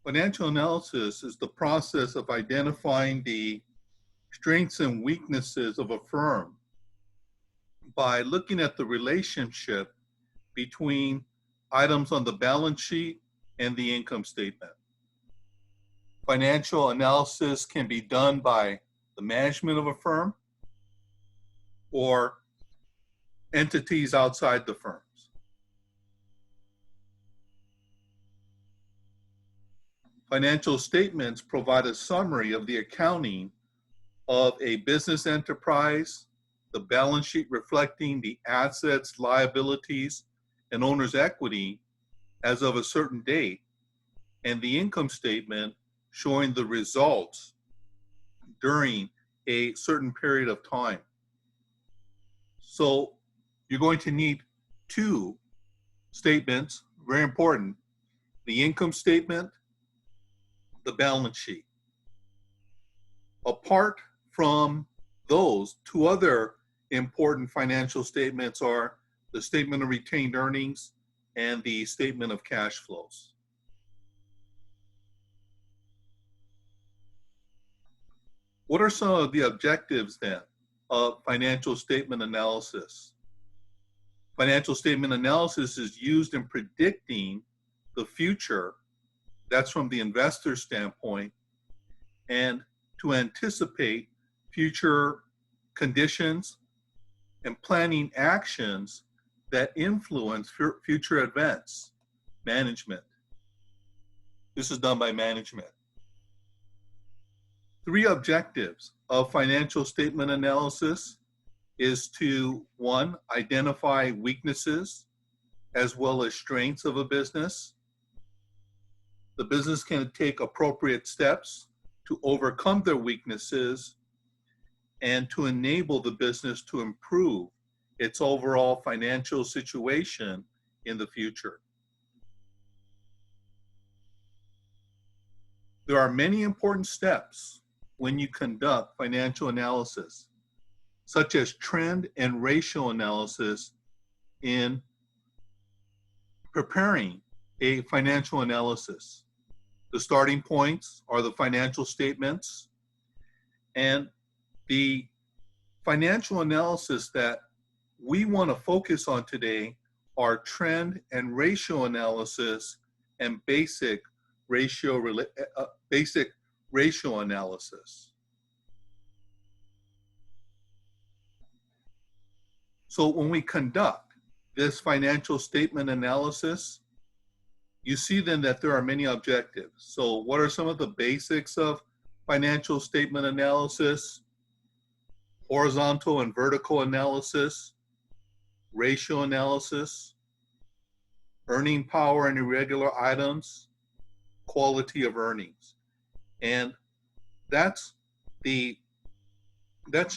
Financial analysis is the process of identifying the strengths and weaknesses of a firm by looking at the relationship between items on the balance sheet and the income statement. Financial analysis can be done by the management of a firm or entities outside the firms. Financial statements provide a summary of the accounting of a business enterprise, the balance sheet reflecting the assets, liabilities, and owner's equity as of a certain date, and the income statement showing the results during a certain period of time. So you're going to need two statements, very important: the income statement, the balance sheet. Apart from those, two other important financial statements are the statement of retained earnings and the statement of cash flows. What are some of the objectives then of financial statement analysis? Financial statement analysis is used in predicting the future. That's from the investor standpoint, and to anticipate future conditions and planning actions that influence future events. Management. This is done by management. Three objectives of financial statement analysis is to, one, identify weaknesses as well as strengths of a business. The business can take appropriate steps to overcome their weaknesses and to enable the business to improve its overall financial situation in the future. There are many important steps when you conduct financial analysis, such as trend and ratio analysis in preparing a financial analysis. The starting points are the financial statements, and the financial analysis that we want to focus on today are trend and ratio analysis and basic ratio analysis. So when we conduct this financial statement analysis, you see then that there are many objectives. So what are some of the basics of financial statement analysis? Horizontal and vertical analysis, ratio analysis, earning power and irregular items, quality of earnings. And that's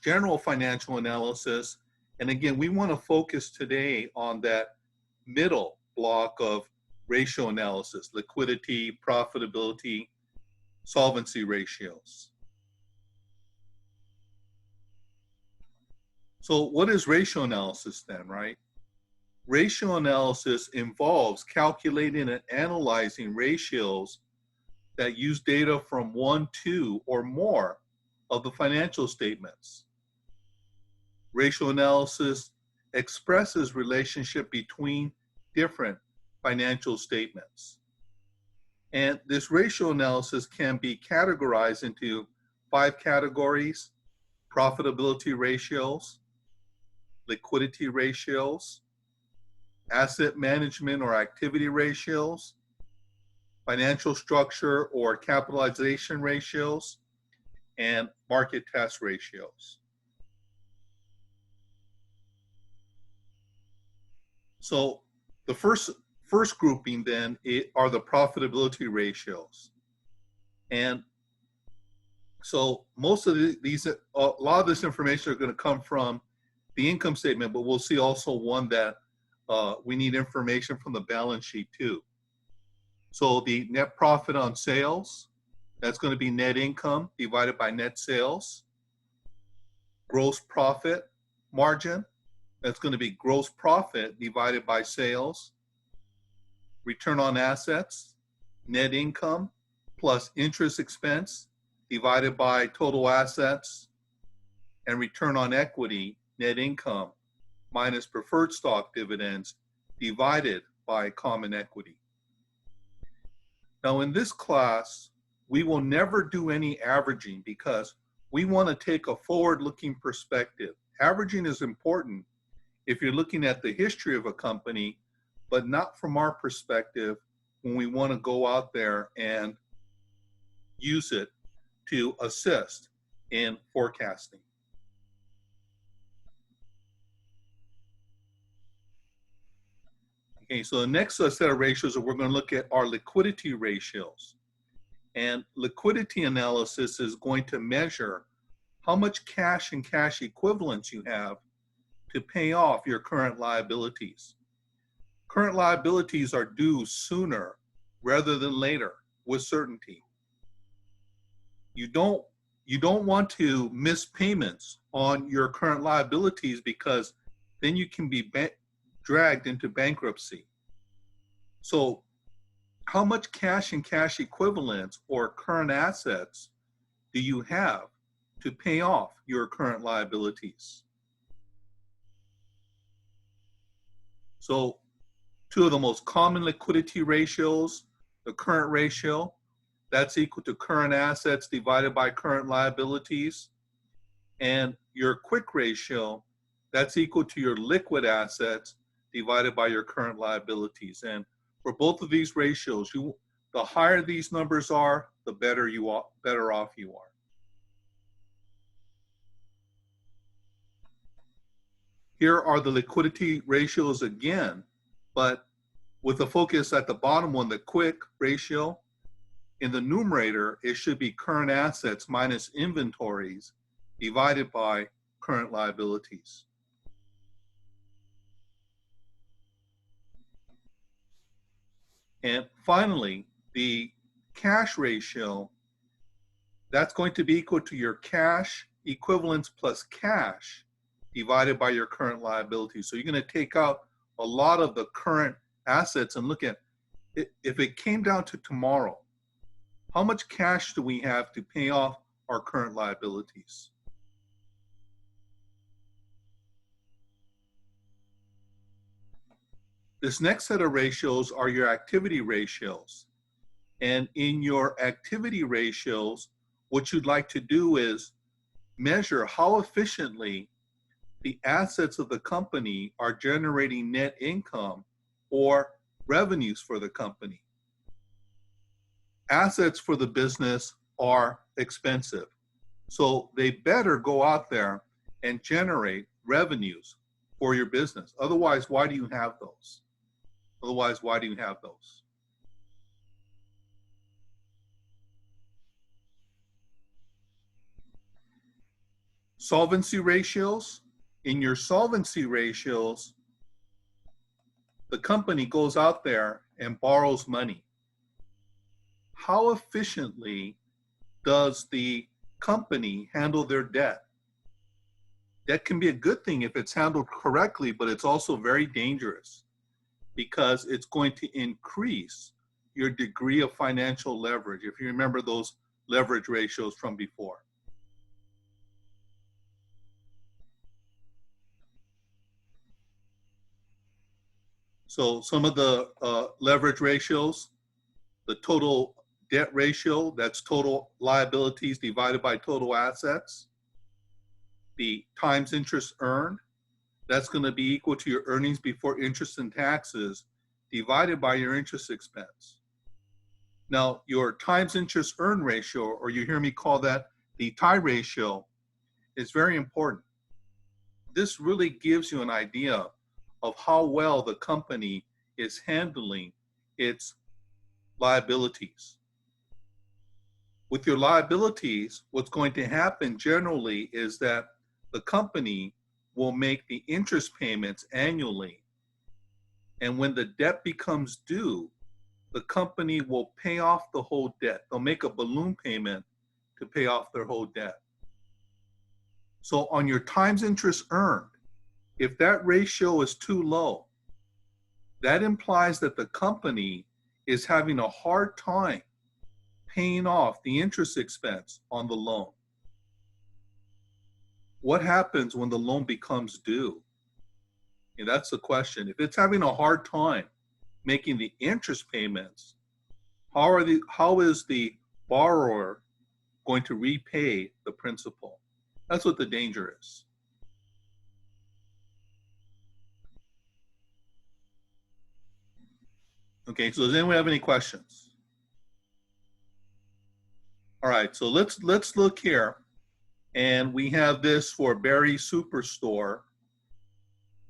general financial analysis. And again, we want to focus today on that middle block of ratio analysis: liquidity, profitability, solvency ratios. So what is ratio analysis then, right? Ratio analysis involves calculating and analyzing ratios that use data from one, two, or more of the financial statements. Ratio analysis expresses relationship between different financial statements. And this ratio analysis can be categorized into 5 categories: profitability ratios, liquidity ratios, asset management or activity ratios, financial structure or capitalization ratios, and market test ratios. So the first grouping then are the profitability ratios. And so most of a lot of this information are going to come from the income statement, but we'll see also one that we need information from the balance sheet too. So the net profit on sales, that's going to be net income divided by net sales. Gross profit margin, that's going to be gross profit divided by sales. Return on assets, net income plus interest expense divided by total assets, and return on equity, net income, minus preferred stock dividends divided by common equity. Now in this class, we will never do any averaging because we want to take a forward-looking perspective. Averaging is important if you're looking at the history of a company, but not from our perspective when we want to go out there and use it to assist in forecasting. Okay, so the next set of ratios that we're going to look at are liquidity ratios. And liquidity analysis is going to measure how much cash and cash equivalents you have to pay off your current liabilities. Current liabilities are due sooner rather than later with certainty. You don't want to miss payments on your current liabilities because then you can be dragged into bankruptcy. So how much cash and cash equivalents or current assets do you have to pay off your current liabilities? So two of the most common liquidity ratios, the current ratio, that's equal to current assets divided by current liabilities, and your quick ratio, that's equal to your liquid assets divided by your current liabilities. And for both of these ratios, the higher these numbers are, the better off you are. Here are the liquidity ratios again, but with the focus at the bottom one, the quick ratio. In the numerator, it should be current assets minus inventories divided by current liabilities. And finally, the cash ratio, that's going to be equal to your cash equivalents plus cash divided by your current liabilities. So you're going to take out a lot of the current assets and look at it. If it came down to tomorrow, how much cash do we have to pay off our current liabilities? This next set of ratios are your activity ratios. And in your activity ratios, what you'd like to do is measure how efficiently the assets of the company are generating net income or revenues for the company. Assets for the business are expensive, so they better go out there and generate revenues for your business. Otherwise, why do you have those? Solvency ratios. In your solvency ratios, the company goes out there and borrows money. How efficiently does the company handle their debt? That can be a good thing if it's handled correctly, but it's also very dangerous because it's going to increase your degree of financial leverage, if you remember those leverage ratios from before. So some of the leverage ratios, the total debt ratio, that's total liabilities divided by total assets. The times interest earned, that's going to be equal to your earnings before interest and taxes divided by your interest expense. Now, your times interest earned ratio, or you hear me call that the TIE ratio, is very important. This really gives you an idea of how well the company is handling its liabilities. With your liabilities, what's going to happen generally is that the company will make the interest payments annually. And when the debt becomes due, the company will pay off the whole debt. They'll make a balloon payment to pay off their whole debt. So on your times interest earned, if that ratio is too low, that implies that the company is having a hard time paying off the interest expense on the loan. What happens when the loan becomes due? And that's the question. If it's having a hard time making the interest payments, how is the borrower going to repay the principal? That's what the danger is. Okay, so does anyone have any questions? All right, so let's look here. And we have this for Berry Superstore.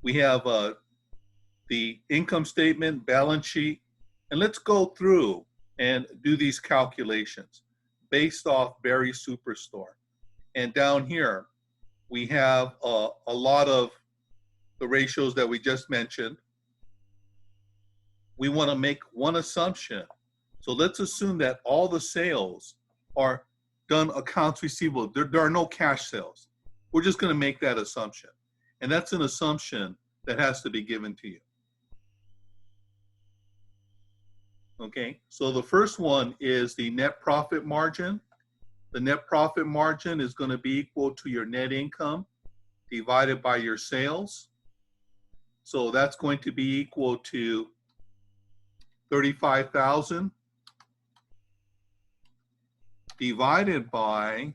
We have the income statement, balance sheet, and let's go through and do these calculations based off Berry Superstore. And down here, we have a lot of the ratios that we just mentioned. We want to make one assumption. So let's assume that all the sales are done accounts receivable. There are no cash sales. We're just going to make that assumption. And that's an assumption that has to be given to you. Okay, so the first one is the net profit margin. The net profit margin is going to be equal to your net income divided by your sales. So that's going to be equal to 35,000 divided by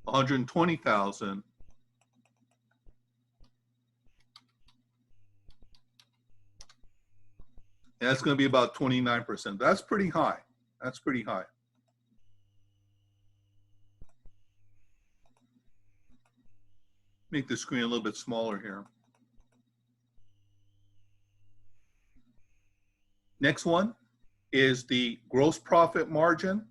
120,000 and that's going to be about 29%. That's pretty high. That's pretty high. Make the screen a little bit smaller here. Next one is the gross profit margin.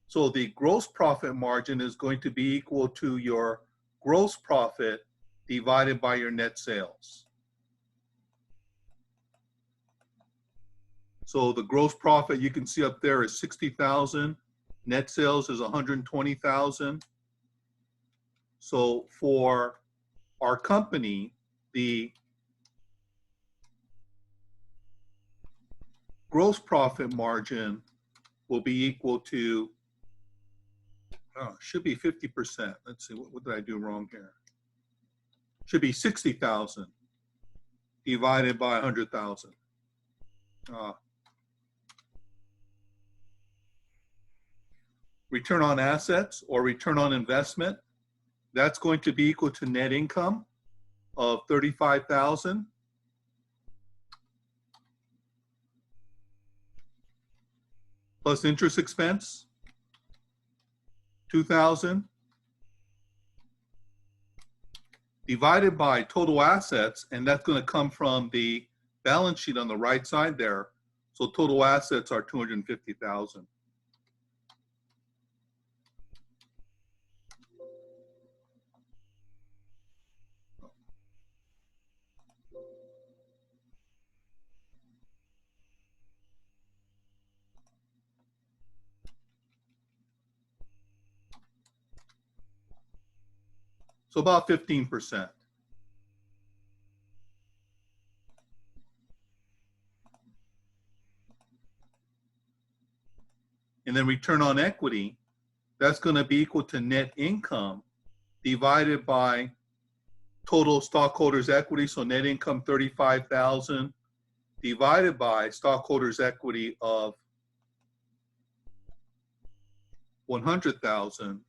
So the gross profit margin is going to be equal to your gross profit divided by your net sales. So the gross profit you can see up there is 60,000. Net sales is 120,000. So for our company, the gross profit margin will be equal to, should be 50%. Let's see, what did I do wrong here? Should be 60,000 divided by 100,000. Return on assets or return on investment, that's going to be equal to net income of 35,000 plus interest expense, 2,000 divided by total assets, and that's going to come from the balance sheet on the right side there. So total assets are 250,000. So about 15%. And then return on equity, that's going to be equal to net income divided by total stockholders' equity. So net income 35,000 divided by stockholders' equity of 100,000.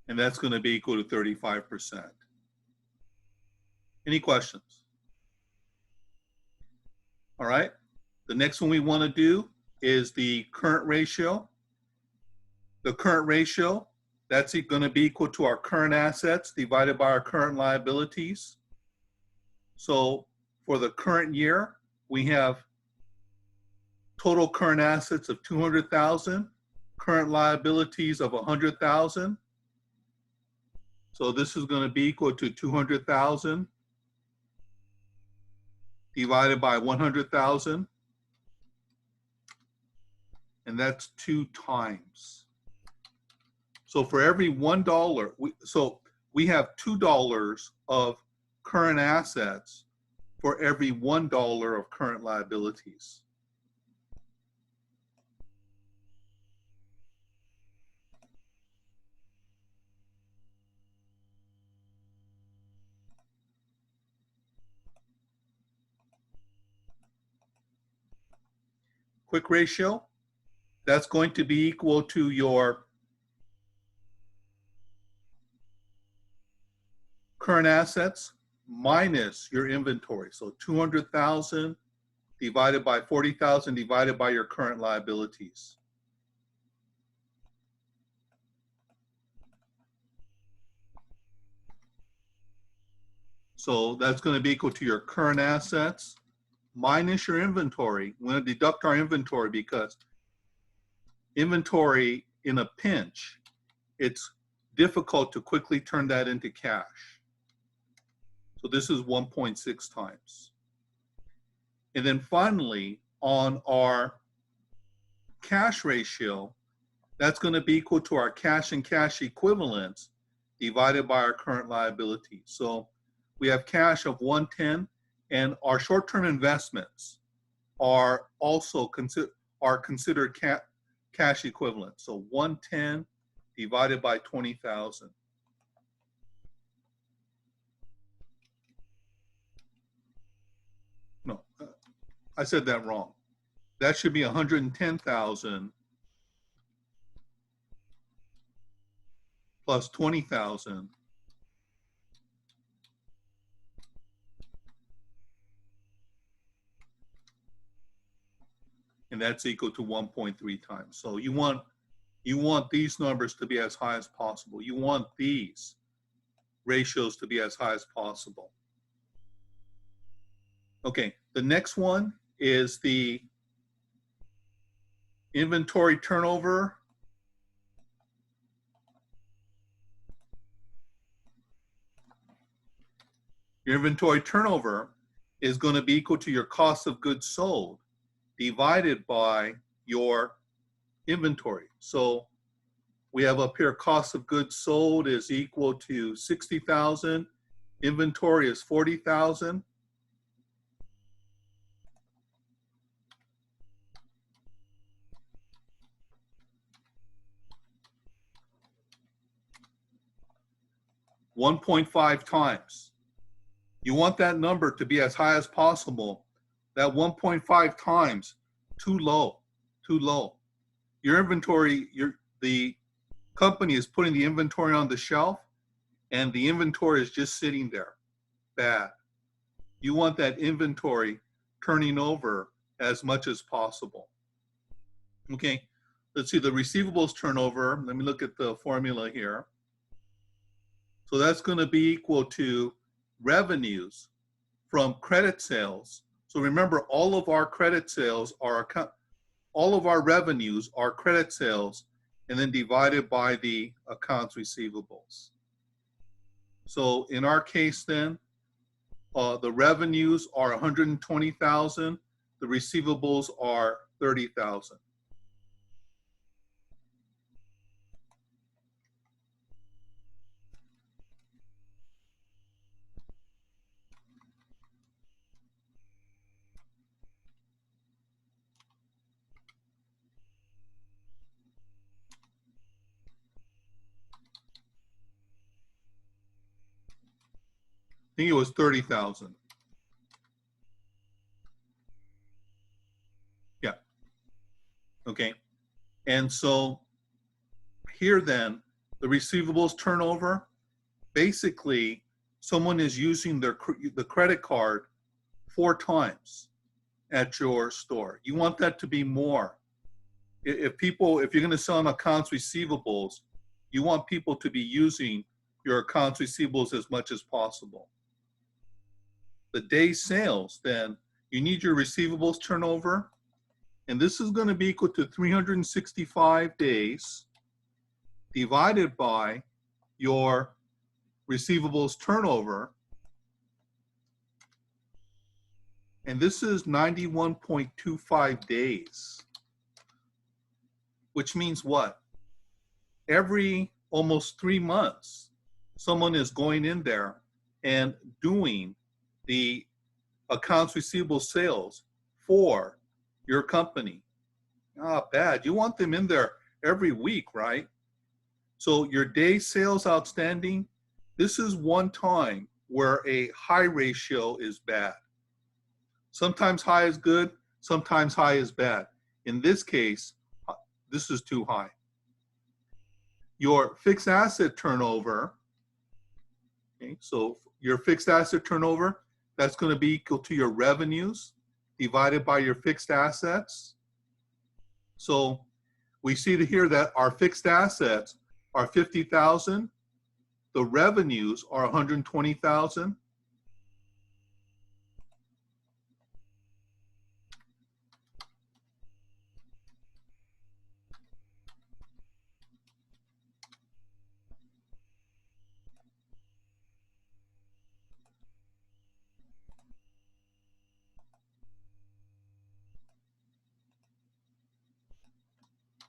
And that's going to be equal to 35%. Any questions? All right. The next one we want to do is the current ratio. The current ratio, that's going to be equal to our current assets divided by our current liabilities. So for the current year, we have total current assets of 200,000, current liabilities of 100,000. So this is going to be equal to 200,000 divided by 100,000. And that's 2 times. So for every $1, we have $2 of current assets for every $1 of current liabilities. Quick ratio, that's going to be equal to your current assets minus your inventory. So 200,000 divided by 40,000 divided by your current liabilities. So that's going to be equal to your current assets minus your inventory. We're going to deduct our inventory because inventory in a pinch, it's difficult to quickly turn that into cash. So this is 1.6 times. And then finally, on our cash ratio, that's going to be equal to our cash and cash equivalents divided by our current liability. So we have cash of 110, and our short-term investments are also considered cash equivalent. So 110 divided by 20,000. No, I said that wrong. That should be 110,000 plus 20,000 and that's equal to 1.3 times. So you want these numbers to be as high as possible. You want these ratios to be as high as possible. Okay, the next one is the inventory turnover. Your inventory turnover is going to be equal to your cost of goods sold divided by your inventory. So we have up here cost of goods sold is equal to 60,000. Inventory is 40,000. $1.5 times. You want that number to be as high as possible. That 1.5 times, too low, too low. Your inventory, the company is putting the inventory on the shelf and the inventory is just sitting there. Bad. You want that inventory turning over as much as possible. Okay, let's see the receivables turnover. Let me look at the formula here. So that's going to be equal to revenues from credit sales. So remember, all of our credit sales are all of our revenues are credit sales, and then divided by the accounts receivables. So in our case, then the revenues are 120,000. The receivables are 30,000. I think it was 30,000. Yeah. Okay. And so here then, the receivables turnover, basically someone is using the credit card 4 times at your store. You want that to be more. If you're going to sell on accounts receivables, you want people to be using your accounts receivables as much as possible. The day sales, then you need your receivables turnover, and this is going to be equal to 365 days divided by your receivables turnover, and this is 91.25 days, which means what? almost 3 months, someone is going in there and doing the accounts receivable sales for your company. Ah, bad. You want them in there every week, right? So your day sales outstanding, this is one time where a high ratio is bad. Sometimes high is good, sometimes high is bad. In this case, this is too high. Your fixed asset turnover, okay, so your fixed asset turnover, that's going to be equal to your revenues divided by your fixed assets. So we see here that our fixed assets are 50,000. The revenues are 120,000.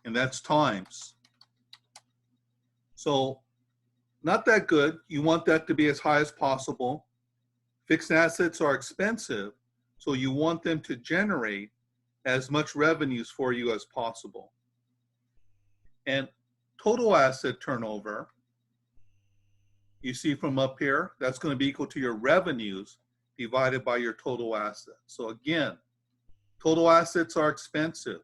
And that's times. So not that good. You want that to be as high as possible. Fixed assets are expensive, so you want them to generate as much revenues for you as possible. And total asset turnover, you see from up here, that's going to be equal to your revenues divided by your total assets. So again, total assets are expensive.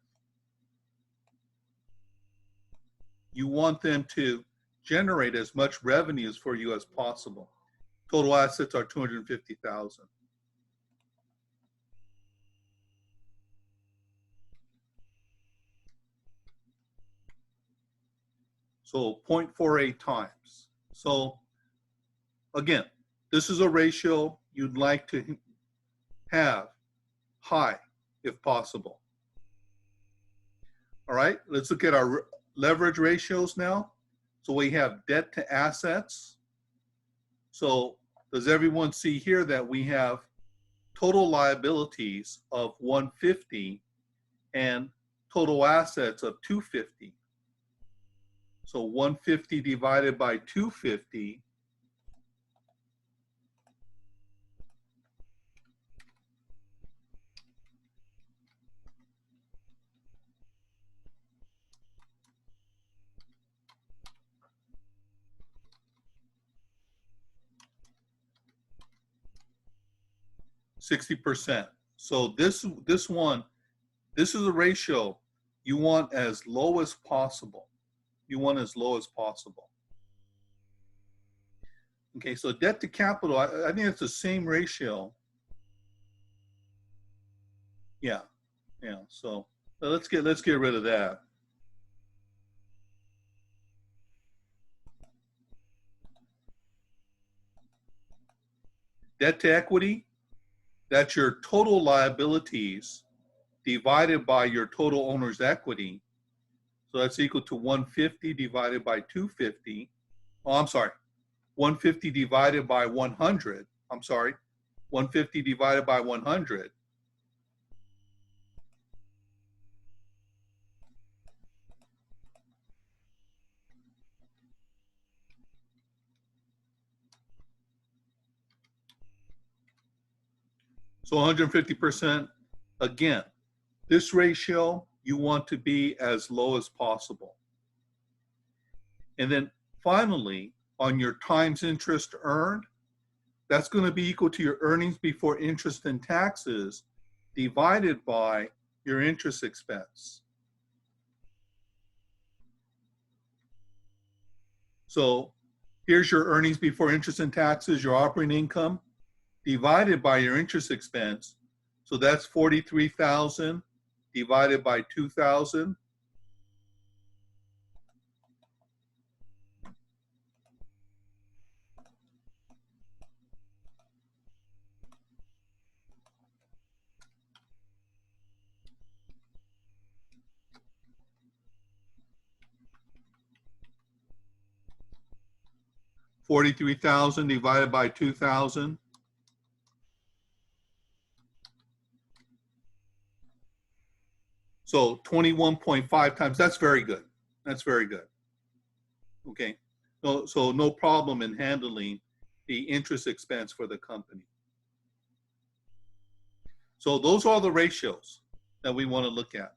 You want them to generate as much revenues for you as possible. Total assets are 250,000. So 0.48 times. So again, this is a ratio you'd like to have high if possible. All right, let's look at our leverage ratios now. So we have debt to assets. So does everyone see here that we have total liabilities of 150 and total assets of 250? So 150 divided by 250 . %60%. So this is a ratio you want as low as possible. You want as low as possible. Okay, so debt to capital, I think it's the same ratio. Yeah, so let's get rid of that. Debt to equity, that's your total liabilities divided by your total owner's equity. So that's equal to 150 divided by 250. Oh, I'm sorry. 150 divided by 100. I'm sorry. 150 divided by 100. So 150%. Again, this ratio you want to be as low as possible. And then finally, on your times interest earned, that's going to be equal to your earnings before interest and taxes divided by your interest expense. So here's your earnings before interest and taxes, your operating income, divided by your interest expense. So that's 43,000 divided by 2,000. $43,000 divided by 2,000. So 21.5 times, that's very good. That's very good. Okay, So no problem in handling the interest expense for the company. So those are the ratios that we want to look at.